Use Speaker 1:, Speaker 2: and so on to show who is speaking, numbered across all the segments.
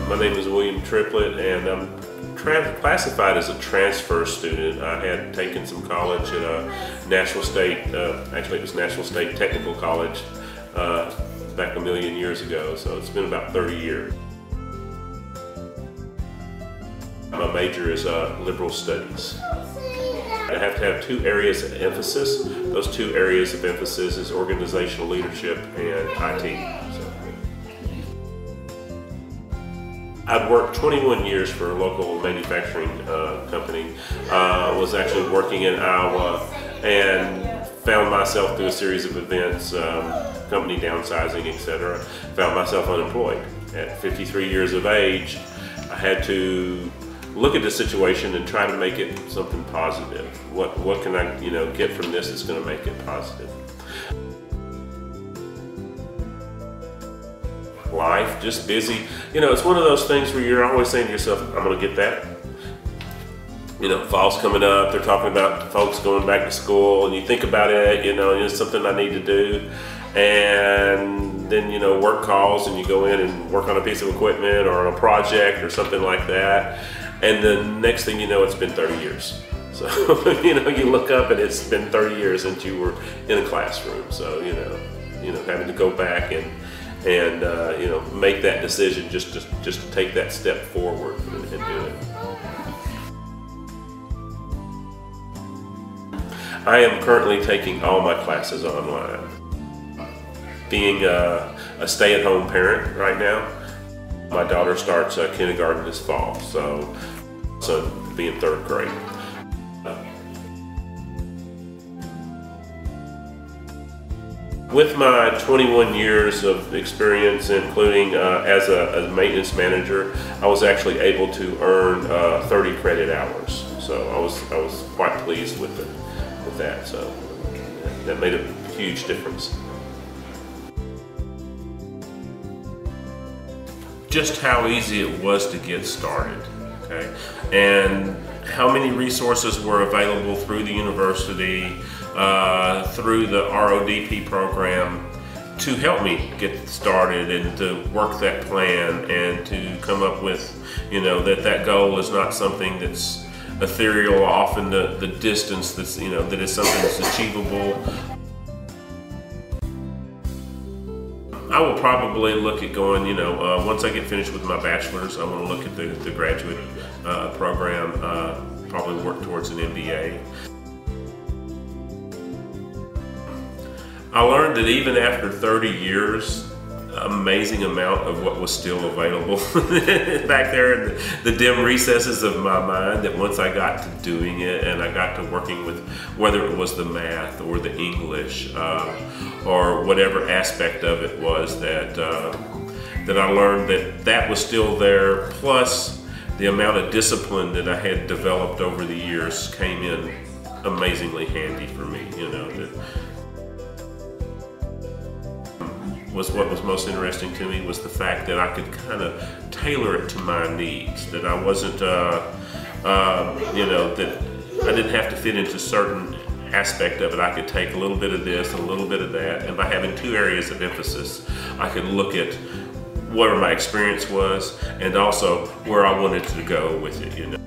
Speaker 1: My name is Erol Triplett, and I'm classified as a transfer student. I had taken some college at a National State, actually it was National State Technical College back a million years ago, so it's been about 30 years. My major is liberal studies. I have to have two areas of emphasis. Those two areas of emphasis is organizational leadership and IT. I've worked 21 years for a local manufacturing company. Was actually working in Iowa and found myself through a series of events, company downsizing, etc. Found myself unemployed. At 53 years of age, I had to look at the situation and try to make it something positive. What can I get from this that's going to make it positive? Life, just busy. It's one of those things where you're always saying to yourself, I'm going to get that. Fall's coming up, they're talking about folks going back to school, and you think about it, it's something I need to do. And then, work calls and you go in and work on a piece of equipment or on a project or something like that. And the next thing you know, it's been 30 years. So, you look up and it's been 30 years since you were in a classroom. So, having to go back and make that decision just to take that step forward and do it. I am currently taking all my classes online. Being a stay-at-home parent right now, my daughter starts kindergarten this fall, so son be in 3rd grade. With my 21 years of experience, including as a maintenance manager, I was actually able to earn 30 credit hours. So I was quite pleased with that. So that made a huge difference. Just how easy it was to get started, okay, and how many resources were available through the university, through the RODP program to help me get started and to work that plan and to come up with, that goal is not something that's ethereal, often the distance that's, that is something that's achievable. I will probably look at going, once I get finished with my bachelor's, I want to look at the graduate program, probably work towards an MBA. I learned that even after 30 years, amazing amount of what was still available back there in the dim recesses of my mind, that once I got to doing it and I got to working with, whether it was the math or the English or whatever aspect of it was, that I learned that was still there, plus the amount of discipline that I had developed over the years came in amazingly handy for me. What was most interesting to me was the fact that I could kind of tailor it to my needs, that I wasn't, that I didn't have to fit into certain aspect of it. I could take a little bit of this and a little bit of that, and by having two areas of emphasis, I could look at what my experience was and also where I wanted to go with it.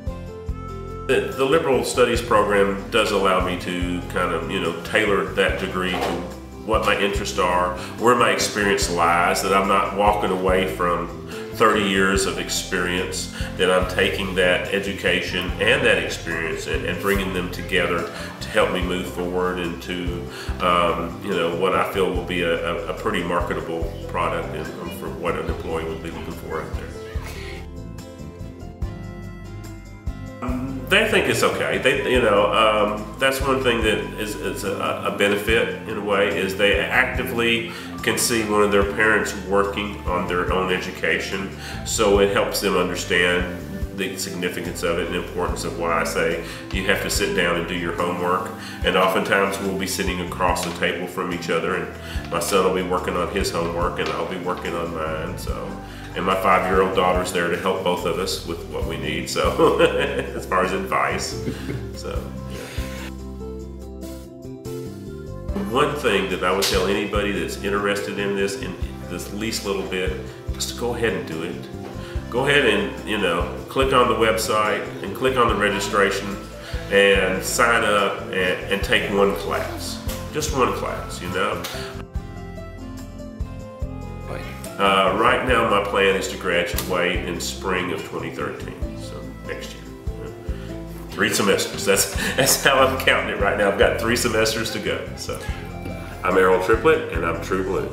Speaker 1: The liberal studies program does allow me to kind of, tailor that degree to what my interests are, where my experience lies, that I'm not walking away from 30 years of experience, that I'm taking that education and that experience and bringing them together to help me move forward into, what I feel will be a pretty marketable product and for what an employee will be looking for out there. They think it's okay. That's one thing that is a benefit in a way, is they actively can see one of their parents working on their own education, so it helps them understand the significance of it and the importance of why I say you have to sit down and do your homework. And oftentimes we'll be sitting across the table from each other, and my son will be working on his homework and I'll be working on mine. And my 5-year-old daughter's there to help both of us with what we need, so as far as advice. So, yeah. One thing that I would tell anybody that's interested in this least little bit is to go ahead and do it. go ahead and click on the website and click on the registration and sign up and take one class, just one class. Right now my plan is to graduate in spring of 2013, so next year. 3 semesters, that's how I'm counting it right now. I've got 3 semesters to go. So I'm Erol Triplett, and I'm True Blue.